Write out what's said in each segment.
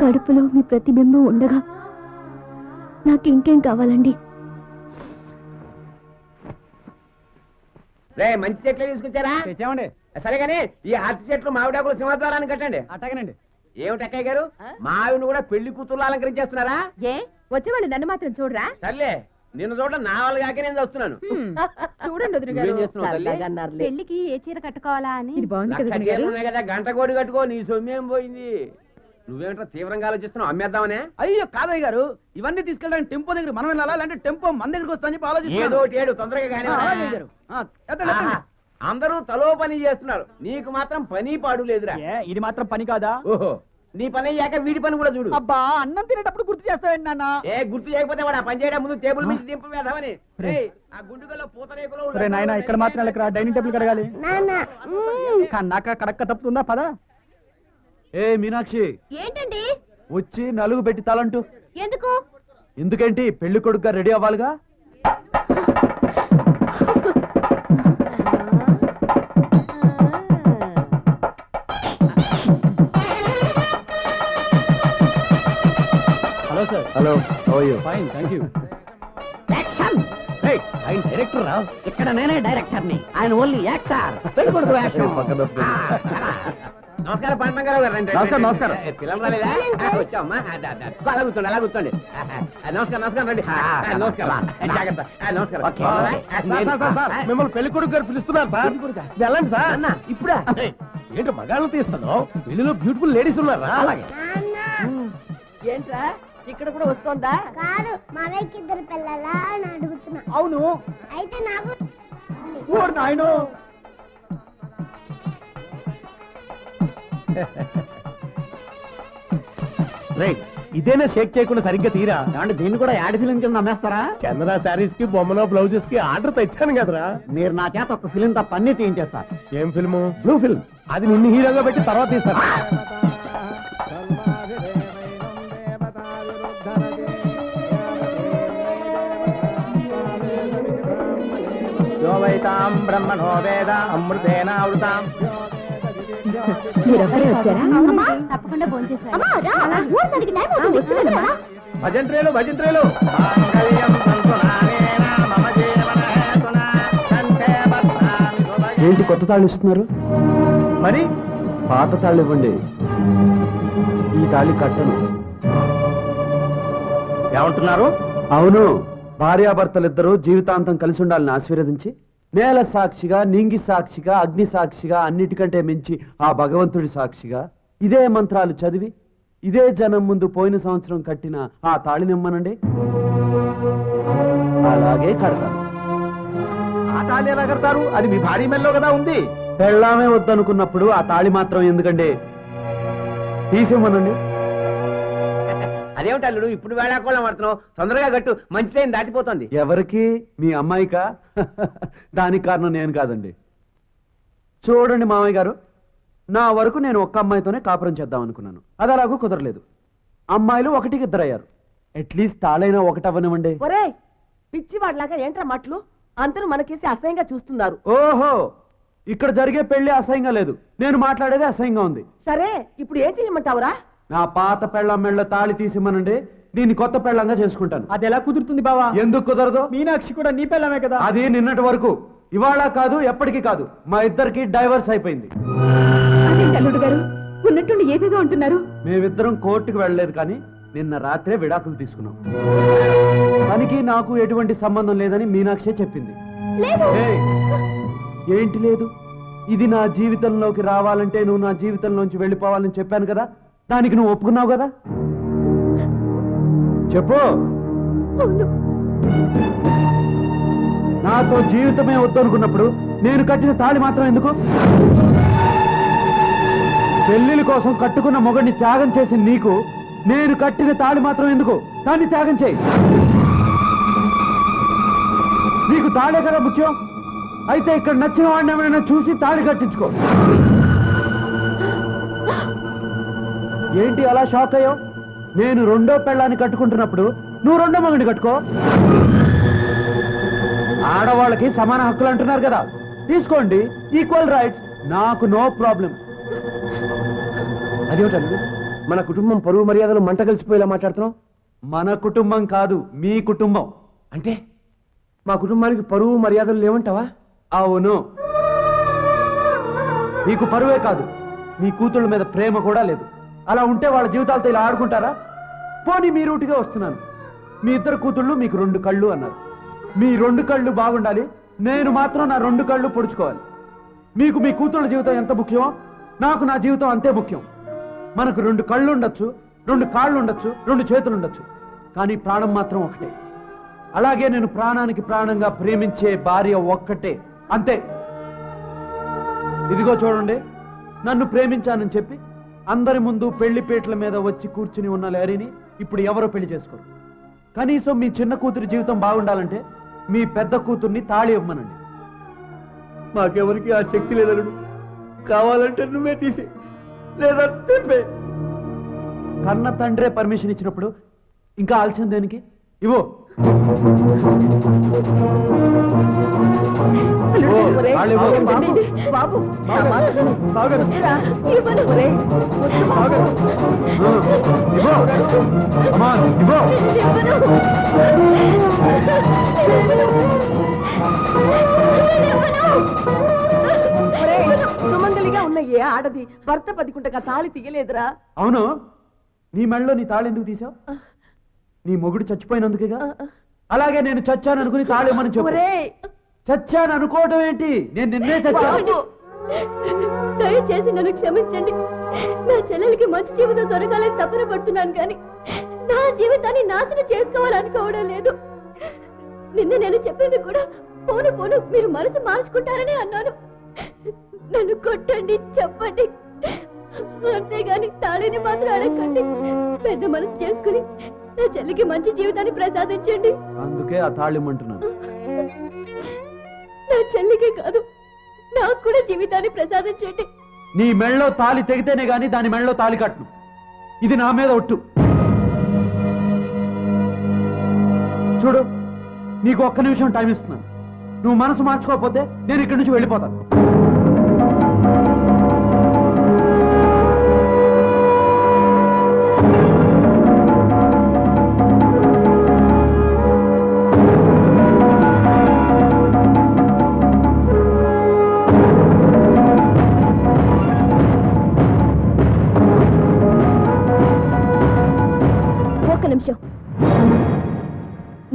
కడుపులో మీ ప్రతిబింబం ఉండగా నాకు ఇంకేం కావాలండి? మంచి చెట్లు తీసుకొచ్చారా? తెచ్చామండి. సరే కానీ ఈ అరటి చెట్లు మామిడాకులు సింహద్వారాన్ని కట్టండి. అట్టగనండి. ఏమిటి అక్కయ్య గారు, మావిని కూడా పెళ్లి కూతుర్లు అలంకరించేస్తున్నారా? ఏ వచ్చేవాళ్ళు నన్ను మాత్రం చూడరా? సర్లే, నిన్ను చూడడం నా వాళ్ళు కాక నేను వస్తున్నాను. చూడండి వదిన గారు, పెళ్లికి ఏ చీర కట్టుకోవాలా అని. ఇది బాగుంది కదా వదిన గారు? కదా గంట కోడి కట్టుకో, నీ సొమ్మేం పోయింది. నువ్వేంటో తీవ్రంగా ఆలోచిస్తున్నావు, అమ్మేద్దామనే? అయ్యో కాదయ్య గారు, ఇవన్నీ తీసుకెళ్ళడానికి టెంపో దగ్గర మనం వెళ్ళాలా, లేదంటే టెంపో మన దగ్గరికి వస్తాను చెప్పి ఆలోచిస్తున్నాను. ఏడు తొందరగా కానీ అందరూ తలో పని చేస్తున్నారు, నీకు మాత్రం పని పాడు లేదురా. ఇది మాత్రం పని కాదా? ఓహో, నీ పని అయ్యాక వీడి పని కూడా చూడు. అబ్బా, అన్నం తినేటప్పుడు గుర్తు చేస్తావేంటి నాన్న? గుర్తు చేయకపోతే వాడు ఆ పని చేయడం ముందు టేబుల్ మీద దింపు వేద్దామని. ఆ గుండుగల్లో పూతరేకులో నాయన ఇక్కడ మాత్రం వెళ్ళకరా, డైనింగ్ టేబుల్ కడగాలి. నాక కడక్క తప్పుతుందా? పదా. ఏ మీనాక్షి, ఏంటండి? వచ్చి నలుగు పెట్టి తలంటూ. ఎందుకు? ఎందుకేంటి, పెళ్లి కొడుకుగా రెడీ అవ్వాలిగా. Hello sir. Hello, how are you? Fine, thank you. Action. ఆయన డైరెక్టర్ రా, ఇక్కడ నేనే డైరెక్టర్ ని, ఆయన ఓన్లీ యాక్టర్. పెళ్లి కొడుకు యాక్షన్. నమస్కారం పంటగారావు గారు. నమస్కారం. నమస్కారం. పిల్లలు రాలేదా? వచ్చామ్మా, అలా కూర్చోండి, అలా కూర్చోండి. నమస్కారం. నమస్కారం రండి. నమస్కారం. జాగ్రత్త. నమస్కారం. మిమ్మల్ని పెళ్లి కొడుకు గారు పిలుస్తున్నారు సార్. వెళ్ళండి సార్. అన్న ఇప్పుడా? ఏంటి మగాళ్ళని తీస్తాను, పెళ్లిలో బ్యూటిఫుల్ లేడీస్ ఉన్నారా? అలాగే. ఏంట్రా ఇక్కడ కూడా వస్తోందా? కాదు, మావయ్యకి ఇద్దరు పిల్లలా అని అడుగుతున్నా. అవును. అయితే నాకు నాయనో. ఇదేనా షేక్ చేయకుండా సరిగ్గా తీరా? అంటే దీన్ని కూడా యాడ్ ఫిలిం కింద అమ్మేస్తారా? చందన శారీస్ కి బొమ్మలో బ్లౌజెస్ కి ఆర్డర్ తెచ్చాను కదరా. మీరు నా చేత ఒక ఫిలిం తప్ప అన్ని తీయించేస్తారు. ఏం ఫిల్ము? Blue film. అది నిన్ను హీరోగా పెట్టి తర్వాత తీస్తారు. బ్రహ్మణో వేద అమృతేనావృతాం. తప్పకుండా భజంత్రేలు భజంత్రేలు. ఏంటి కొత్త తాళ్ళు ఇస్తున్నారు? మరి పాత తాళ్ళు ఇవ్వండి, ఈ తాళి కట్టను. ఏమంటున్నారు? అవును, భార్యాభర్తలిద్దరూ జీవితాంతం కలిసి ఉండాలని ఆశీర్వదించి నేల సాక్షిగా, నింగి సాక్షిగా, అగ్ని సాక్షిగా, అన్నిటికంటే మించి ఆ భగవంతుడి సాక్షిగా ఇదే మంత్రాలు చదివి ఇదే జనం ముందు పోయిన సంవత్సరం కట్టిన ఆ తాళి నిమ్మనండి. అలాగే కడతారు. ఆ తాళి ఎలా కడతారు? అది మీ భార్య మెల్లో కదా ఉంది. పెళ్ళామే వద్దనుకున్నప్పుడు ఆ తాళి మాత్రం ఎందుకండి? తీసిమ్మనండి. అదేమిటి అల్లుడు ఇప్పుడు వేళాకోళం పడుతున్నావు? తొందరగా గట్టు, మంచిదైన దాటిపోతుంది. ఎవరికి? మీ అమ్మాయికా? దానికి కారణం నేను కాదండి. చూడండి మామయ్య గారు, నా వరకు నేను ఒక్క అమ్మాయితోనే కాపురం చేద్దాం అనుకున్నాను. అది అలాగూ కుదరలేదు. అమ్మాయిలు ఒకటికి ఇద్దరయ్యారు. అట్లీస్ట్ తాళైనా ఒకటవ్వనివ్వండి. ఒరే పిచ్చి వాడిలాగా ఏంట్రా మాటలు? అందరూ మనకేసి అసహ్యంగా చూస్తున్నారు. ఓహో, ఇక్కడ జరిగే పెళ్లి అసహ్యంగా లేదు, నేను మాట్లాడేది అసహ్యంగా ఉంది. సరే ఇప్పుడు ఏం చేయమంటావురా? నా పాత పెళ్ళం మెళ్ళ తాళి తీసిమ్మనండి, దీన్ని కొత్త పెళ్ళంగా చేసుకుంటాను. అది ఎలా కుదురుతుంది బావా? ఎందుకు కుదరదు? మీనాక్షి కూడా నీ పెళ్ళమే కదా. అది నిన్నటి వరకు, ఇవాళ కాదు, ఎప్పటికీ కాదు. మా ఇద్దరికి డైవర్స్ అయిపోయింది. అల్లుడు గారు ఉన్నట్టుండి ఏదేదో అంటున్నారు. మేమిద్దరం కోర్టుకు వెళ్ళలేదు, కానీ నిన్న రాత్రే విడాకులు తీసుకున్నాం. తనకి నాకు ఎటువంటి సంబంధం లేదని మీనాక్షి చెప్పింది. ఏంటి లేదు? ఇది నా జీవితంలోకి రావాలంటే నువ్వు నా జీవితంలోంచి వెళ్ళిపోవాలని చెప్పాను కదా, దానికి నువ్వు ఒప్పుకున్నావు కదా. చెప్పు. నాతో జీవితమే వద్దనుకున్నప్పుడు నేను కట్టిన తాళి మాత్రం ఎందుకు? చెల్లెలి కోసం కట్టుకున్న మొగడిని త్యాగం చేసి నీకు నేను కట్టిన తాళి మాత్రం ఎందుకు? దాన్ని త్యాగం చేయి. నీకు తాళే కదా ముఖ్యం. అయితే ఇక్కడ నచ్చిన వాడిని ఏమైనా చూసి తాళి కట్టించుకో. ఏంటి అలా షాక్ అయ్యావు? నేను రెండో పెళ్ళాన్ని కట్టుకుంటున్నప్పుడు నువ్వు రెండో మగని కట్టుకో. ఆడవాళ్ళకి సమాన హక్కులు అంటున్నారు కదా, తీసుకోండి, ఈక్వల్ రైట్స్. నాకు నో ప్రాబ్లం. అదేమిటండి మన కుటుంబం పరువు మర్యాదలు మంట కలిసిపోయేలా మాట్లాడుతున్నావు? మన కుటుంబం కాదు, మీ కుటుంబం. అంటే మా కుటుంబానికి పరువు మర్యాదలు లేవంటావా? అవును. మీకు పరువే కాదు, మీ కూతుళ్ళ మీద ప్రేమ కూడా లేదు. అలా ఉంటే వాళ్ళ జీవితాలతో ఇలా ఆడుకుంటారా? పోనీ మీ రూటుగా వస్తున్నాను. మీ ఇద్దరు కూతుళ్ళు మీకు 2 కళ్ళు అన్నారు. మీ 2 కళ్ళు బాగుండాలి, నేను మాత్రం నా 2 కళ్ళు పొడుచుకోవాలి. మీకు మీ కూతుళ్ళ జీవితం ఎంత ముఖ్యమో నాకు నా జీవితం అంతే ముఖ్యం. మనకు 2 కళ్ళు ఉండొచ్చు, 2 కాళ్ళు ఉండొచ్చు, 2 చేతులు ఉండొచ్చు, కానీ ప్రాణం మాత్రం ఒకటే. అలాగే నేను ప్రాణానికి ప్రాణంగా ప్రేమించే భార్య ఒక్కటే, అంతే. ఇదిగో చూడండి, నన్ను ప్రేమించానని చెప్పి అందరి ముందు పెళ్లి పీటల మీద వచ్చి కూర్చుని ఉన్న లేరీని ఇప్పుడు ఎవరో పెళ్లి చేసుకోరు. కనీసం మీ చిన్న కూతురి జీవితం బాగుండాలంటే మీ పెద్ద కూతుర్ని తాళి ఇవ్వమనండి. మాకెవరికి ఆ శక్తి లేదను. కావాలంటే నువ్వే తీసి లేదా తెంపే. కన్న తండ్రే పర్మిషన్ ఇచ్చినప్పుడు ఇంకా ఆలస్యం దేనికి? ఇవో. బాబు సుమంగలిగా ఉన్న ఏ ఆడది భర్త పదికుంటగా తాళి తీయలేదురా? అవును, నీ మెళ్ళలో నీ తాళి ఎందుకు తీసావు? నీ మొగుడు చచ్చిపోయినందుకేగా. అలాగే నేను చచ్చాను అనుకుని తాళేమని చెప్పు. చచ్చాను అనుకోవటం ఏంటి? నేను నిన్నే చచ్చాను. దయచేసి నన్ను క్షమించండి. నా చెల్లెలికి మంచి జీవితం దొరకాలని తపన పడుతున్నాను, కానీ నా జీవితాన్ని నాశనం చేసుకోవాలనుకోవడం లేదు. నిన్న నేను చెప్పింది కూడా పోను పోను మీరు మనసు మార్చుకుంటారని అన్నాను. నన్ను కొట్టండి, చెప్పండి, అంతేగాని తాళిని మాత్రం అడగండి. పెద్ద మనసు చేసుకుని నా చెల్లికి మంచి జీవితాన్ని ప్రసాదించండి. అందుకే ఆ తాళిమంటున్నాను. నా చెల్లికే కాదు, నాకు కూడా జీవితాన్ని ప్రసాదించండి. నీ మెళ్ళలో తాళి తెగితేనే గాని దాని మెళ్ళలో తాళి కట్టును. ఇది నా మీద ఒట్టు. చూడు, నీకు ఒక్క నిమిషం టైం ఇస్తున్నాను. నువ్వు మనసు మార్చుకోకపోతే నేను ఇక్కడి నుంచి వెళ్ళిపోతాను.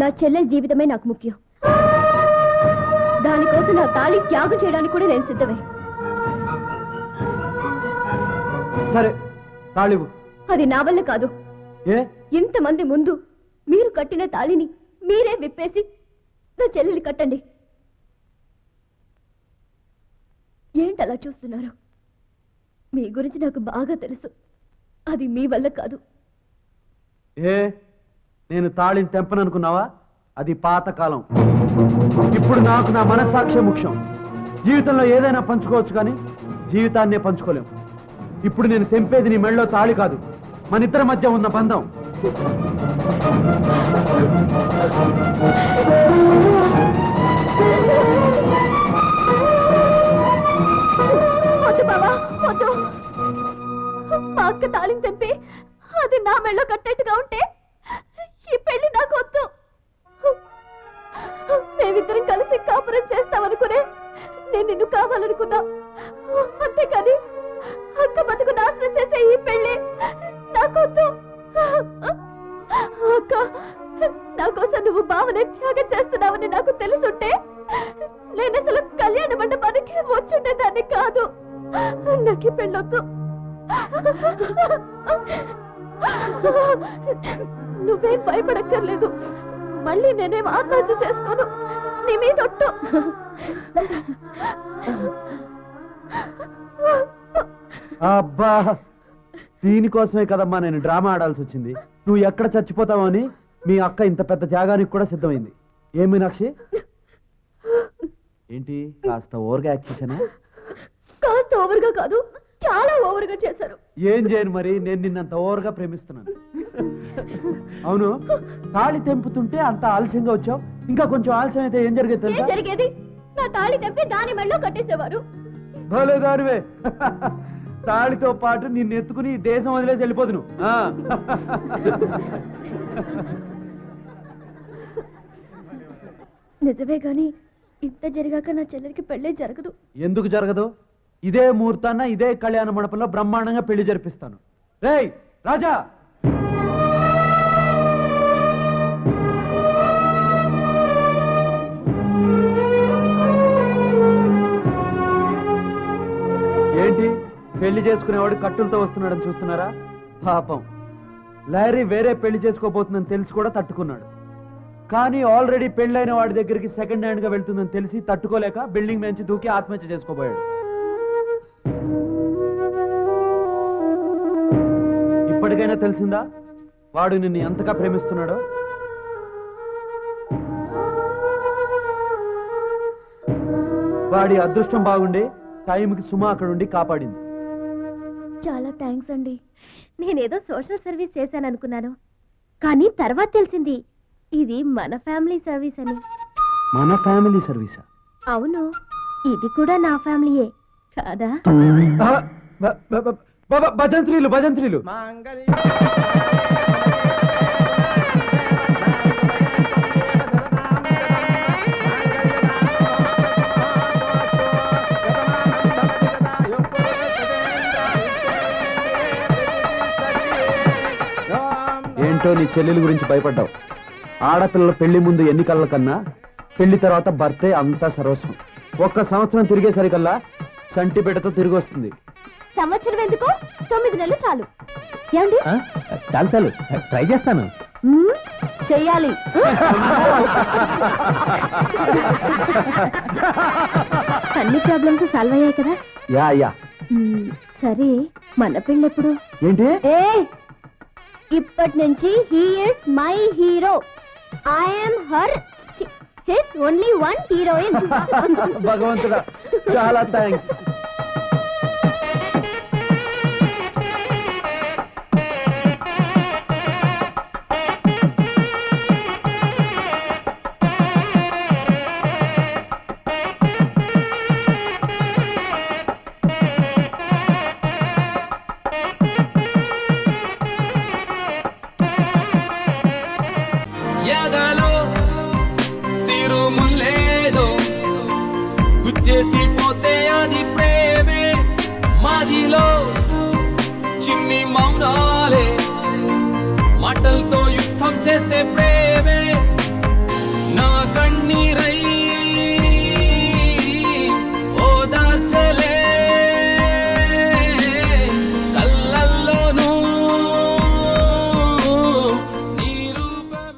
నా చెల్లెల జీవితమే నాకు ముఖ్యం. దానికోసం నా తాళి త్యాగం చేయడానికి కూడా నేను సిద్ధమే. సరే, తాళివు. అది నా వల్ల కాదు. ఇంతమంది ముందు మీరు కట్టిన తాళిని మీరే విప్పేసి నా చెల్లెలి కట్టండి. ఏంటలా చూస్తున్నారు? మీ గురించి నాకు బాగా తెలుసు. అది మీ వల్ల కాదు. నేను తాళిని తెంపననుకున్నావా? అది పాతకాలం. ఇప్పుడు నాకు నా మనస్సాక్షి ముఖ్యం. జీవితంలో ఏదైనా పంచుకోవచ్చు, కానీ జీవితాన్నే పంచుకోలేం. ఇప్పుడు నేను తెంపేది నీ మెళ్ళలో తాళి కాదు, మన ఇద్దరి మధ్య ఉన్న బంధం. వద్దు బావా, వద్దు. మా అక్క తాళిని తెంపి అది నా మెళ్ళో కట్టేట్టుగా ఉంటే ఈ పెళ్లి నాకు వద్దు. మేమిద్దరం కలిసి కాపురం చేస్తామనుకునే నేను నిన్ను కావాలనుకున్నా. అంతేకాని అక్క బతుకు నాశనం చేసే ఈ పెళ్లి నాకొద్దు. అక్క, నా కోసం నువ్వు బావనే త్యాగం చేస్తున్నావని నాకు తెలుసుంటే నేను అసలు కళ్యాణ మండపానికి వచ్చుండేదాన్ని కాదు. నాకు ఈ పెళ్ళొద్దు. నువ్వేం భయపడక్కర్లేదు. మళ్ళీ నేనేం ఆత్మహత్య చేసుకోను. నీ మీద ఒట్టు. అబ్బా, దీనికోసమే కదమ్మా నేను డ్రామా ఆడాల్సి వచ్చింది. నువ్వు ఎక్కడ చచ్చిపోతావో అని మీ అక్క ఇంత పెద్ద త్యాగానికి కూడా సిద్ధమైంది. ఏం మీనాక్షి, ఏంటి కాస్త ఓవర్గా యాక్ట్ చేశానా? కాస్త ఓవర్గా కాదు, చాలా ఓవర్గా చేశారు. ఏం చేయను మరి, నేను నిన్నంత ఓవర్గా ప్రేమిస్తున్నాను. అవును, తాళి తెంపుతుంటే అంత ఆలస్యంగా వచ్చావు. ఇంకా కొంచెం ఆలస్యం అయితే ఏం జరిగేది? నా తాళి తెంపి దాని మెళ్ళో కట్టేసేవారు. భలే దానివే. తాళితో పాటు నిన్ను ఎత్తుకుని ఈ దేశం వదిలేసి వెళ్ళిపోదును ఆ. నిజమే గాని ఇంత జరిగాక నా చెల్లెలికి పెళ్ళే జరగదు. ఎందుకు జరగదు? ఇదే ముహూర్తాన్న ఇదే కళ్యాణ మండపంలో బ్రహ్మాండంగా పెళ్లి జరిపిస్తాను. రేయ్ రాజా, ఏంటి పెళ్లి చేసుకునేవాడు కట్టులతో వస్తున్నాడని చూస్తున్నారా? పాపం లారీ వేరే పెళ్లి చేసుకోబోతుందని తెలిసి కూడా తట్టుకున్నాడు. కానీ ఆల్రెడీ పెళ్ళైన వాడి దగ్గరికి సెకండ్ హ్యాండ్ గా వెళ్తుందని తెలిసి తట్టుకోలేక బిల్డింగ్ నుంచి దూకి ఆత్మహత్య చేసుకోబోయాడు. ఇప్పటికైనా తెలిసిందా వాడు నిన్ను ఎంతగా ప్రేమిస్తున్నాడో? వాడి అదృష్టం బాగుండి టైంకి సుమ అక్కడ ఉండి కాపాడింది. చాలా థ్యాంక్స్ అండి. నేనేదో సోషల్ సర్వీస్ చేశాను అనుకున్నాను, కానీ తర్వాత తెలిసింది ఇది మన ఫ్యామిలీ సర్వీస్ అని. మన ఫ్యామిలీ సర్వీసా? అవును, ఇది కూడా నా ఫ్యామిలీయే కాదా? భజంత్రీలు భజంత్రీలు. ఏంటో నీ చెల్లెల గురించి భయపడ్డావు. ఆడపిల్లల పెళ్లి ముందు ఎన్నికల కన్నా పెళ్లి తర్వాత భర్తే అంతా సర్వస్వం. ఒక్క సంవత్సరం తిరిగేసరికల్లా సంటి బిడ్డతో తిరిగి వస్తుంది. సంవత్సరం ఎందుకు, 9 నెలలు చాలు. ఏమండి? చాలు చాలు, ట్రై చేస్తాను. చెయ్యాలి. అన్ని ప్రాబ్లమ్స్ సాల్వ్ అయ్యాయి కదా? Yeah yeah. సరే, మన పెళ్ళెప్పుడు? ఏంటి? ఇప్పటి నుంచి he is my hero, I'm her his only one heroine. భగవంతుడా, చాలా థ్యాంక్స్. ఎదలో సిరుములేదో గుచ్చేసి పోతే అది ప్రేమే, మాదిలో చిన్ని మౌనాలే మాటలతో యుద్ధం చేస్తే ప్రేమ.